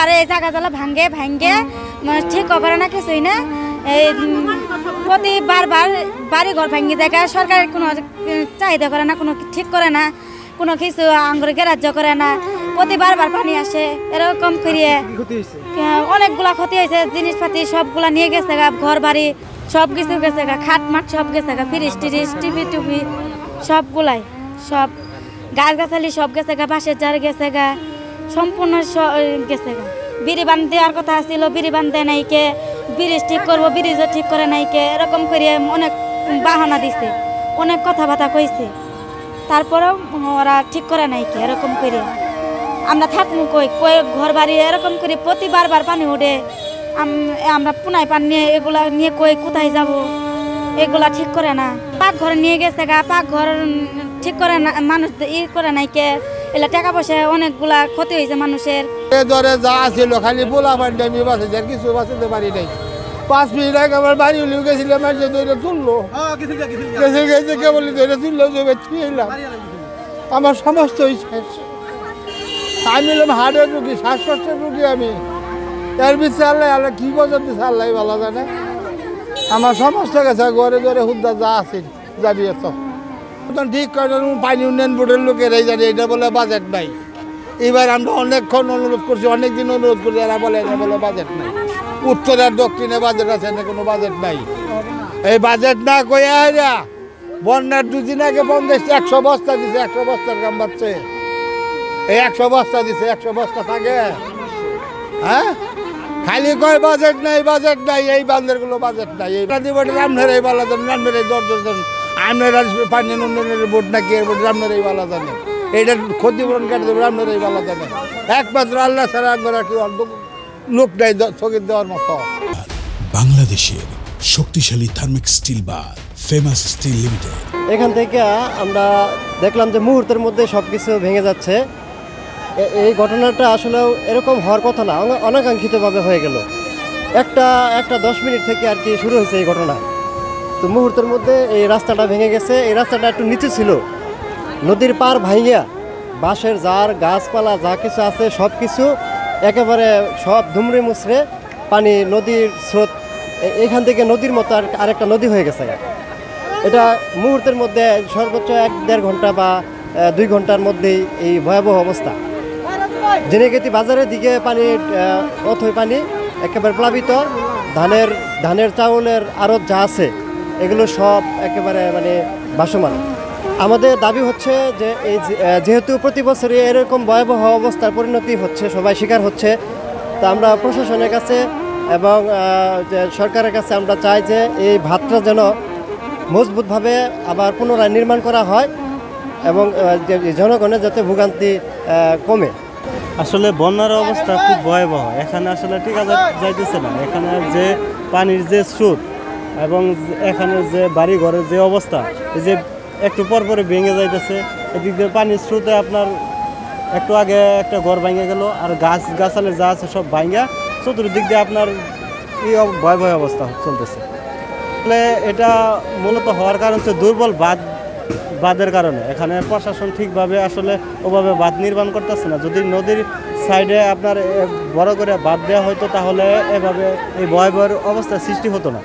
আর এই জায়গা জলা ভাঙ্গে ঠিক করে না কিছুই না। এই প্রতি বারবার বাড়ি ঘর ভাঙ্গি জায়গা সরকারের কোনো চাহিদা করে না, কোনো ঠিক করে না, কোনো কিছু আঙ্গুর গ্রাহ্য করে না। প্রতি বারবার পানি আসে, এরকম করিয়ে অনেকগুলা ক্ষতি হয়েছে। জিনিসপাতি সবগুলা নিয়ে গেছে গা, ঘর বাড়ি সব কিছু গেছে গা, খাট মাঠ সব গেছে গা, ফ্রিজ টিরিজ টিভি টুভি সবগুলাই, সব গাছ গাছালি সব গেছে গা, বাঁশের জার গেছে গা, সম্পূর্ণ গেছে গা। বিড়ি বান দেওয়ার কথা ছিল, বিড়ি বান দেয় নাইকে, ব্রিজ ঠিক করবো, ব্রিজও ঠিক করে নাইকে, এরকম করে অনেক বাহানা দিছে, অনেক কথাবার্তা কইছে, তারপরেও ওরা ঠিক করে নাইকে। এরকম করে আমরা থাকবো কই ঘর বাড়ি এরকম করে প্রতি বারবার পানি উঠে, আমরা পুনাই পান নিয়ে এগুলা নিয়ে কই কোথায় যাব, এগুলা ঠিক করে না। পাকঘর নিয়ে গেছে গা, পাকঘর ঠিক করে না, মানুষ করে নাইকে, এলা টাকা পয়সা অনেকগুলা ক্ষতি হয়েছে মানুষের। ধরে যা ছিল খালি বোলা পানি আমি বাঁচাতে কিছু বাঁচাতে পারি নাই। 5 মিনিট আগে আমার বাড়ি উলিও গেছিলাম, তুললো গেছে কেবল তুললো, এলাম আমার সমস্ত শেষ। আমি এলাম হার্টের রুগী, শ্বাসকষ্টের রুগী আমি। এর ভিতরে আল্লাহ কি বলতে আল্লাহ ভালো জানে। আমার সমস্ত গেছে ঘরে ঘরে হুদ্দা যা আছে যাবি এত ঠিক করে। পানি উন্নয়ন বোর্ডের লোকের এই জানি এটা বলে বাজেট নাই। এবার আমরা অনেকক্ষণ অনুরোধ করছি, অনেকদিন অনুরোধ করছি, এরা বলে এটা বলে বাজেট নাই। উত্তর আর দক্ষিণে বাজেট আছে না, কোনো বাজেট নাই। এই বাজেট না কয়ে এরা বন্যার 2 দিন আগে 100 বস্তা দিছে, 100 বস্তার কাম বাড়ছে। এই 100 বস্তা দিছে, 100 বস্তা থাকে। হ্যাঁ, খালি কয় বাজেট নাই বাজেট নাই, এই বান্ধেরগুলো বাজেট নাই। এই রামনের এই বালা জানেন, রামনের এই 10 জন আপনারা পানি উন্নয়নের বোর্ড নাকি রামনের এই বালা জানে, এইটার ক্ষতিপূরণ কাটে দেবে রামনের এই বালা জানে। একমাত্র আল্লাহ ছাড়া আমরা কি লোক নাই স্থগিত দেওয়ার মতো। বাংলাদেশের শক্তিশালী থার্মিক স্টিল বার ফেমাস স্টিল লিমিটেড। এখান থেকে আমরা দেখলাম যে মুহূর্তের মধ্যে সব কিছু ভেঙে যাচ্ছে। এই ঘটনাটা আসলে এরকম হওয়ার কথা না, অনাকাঙ্ক্ষিতভাবে হয়ে গেল। একটা 10 মিনিট থেকে আর কি শুরু হয়েছে এই ঘটনা। তো মুহূর্তের মধ্যে এই রাস্তাটা ভেঙে গেছে। এই রাস্তাটা একটু নিচে ছিল, নদীর পার ভাঙিয়া বাঁশের জার গাছপালা যা কিছু আছে সব কিছু একেবারে সব ধুমড়ে মুচড়ে পানি, নদীর স্রোত এখান থেকে নদীর মতো আরেকটা নদী হয়ে গেছে। এটা মুহূর্তের মধ্যে সর্বোচ্চ 1-1.5 ঘন্টা বা 2 ঘন্টার মধ্যেই এই ভয়াবহ অবস্থা। জেনেগেতি বাজারের দিকে পানি, অথই পানি একেবারে প্লাবিত। ধানের চাউলের আড়ত যা আছে এগুলো সব একেবারে মানে ভাসমান। আমাদের দাবি হচ্ছে যে এই যেহেতু প্রতি বছরই এরকম ভয়াবহ অবস্থার পরিণতি হচ্ছে, সবাই শিকার হচ্ছে, তা আমরা প্রশাসনের কাছে এবং সরকারের কাছে আমরা চাই যে এই ভাতটা যেন মজবুতভাবে আবার পুনরায় নির্মাণ করা হয় এবং জনগণের যাতে ভোগান্তি কমে। আসলে বন্যার অবস্থা খুব ভয়াবহ। এখানে আসলে টিকা যাইতেছে না। এখানে যে পানির যে স্রোত এবং এখানে যে বাড়ি ঘরের যে অবস্থা, এই যে একটু পর পরে ভেঙে যাইতেছে। এদিক দিয়ে পানির স্রোতে আপনার একটু আগে একটা ঘর ভেঙে গেল, আর গাছালে যা আছে সব ভাঙা চতুর্দিক দিয়ে আপনার এই ভয়াবহ অবস্থা চলতেছে। আসলে এটা মূলত হওয়ার কারণ হচ্ছে দুর্বল বাঁধের কারণে। এখানে প্রশাসন ঠিকভাবে আসলে ওভাবে বাঁধ নির্মাণ করতেছে না। যদি নদীর সাইডে আপনার বড় করে বাঁধ দেওয়া হতো তাহলে এভাবে এই ভয়াবহ অবস্থার সৃষ্টি হতো না।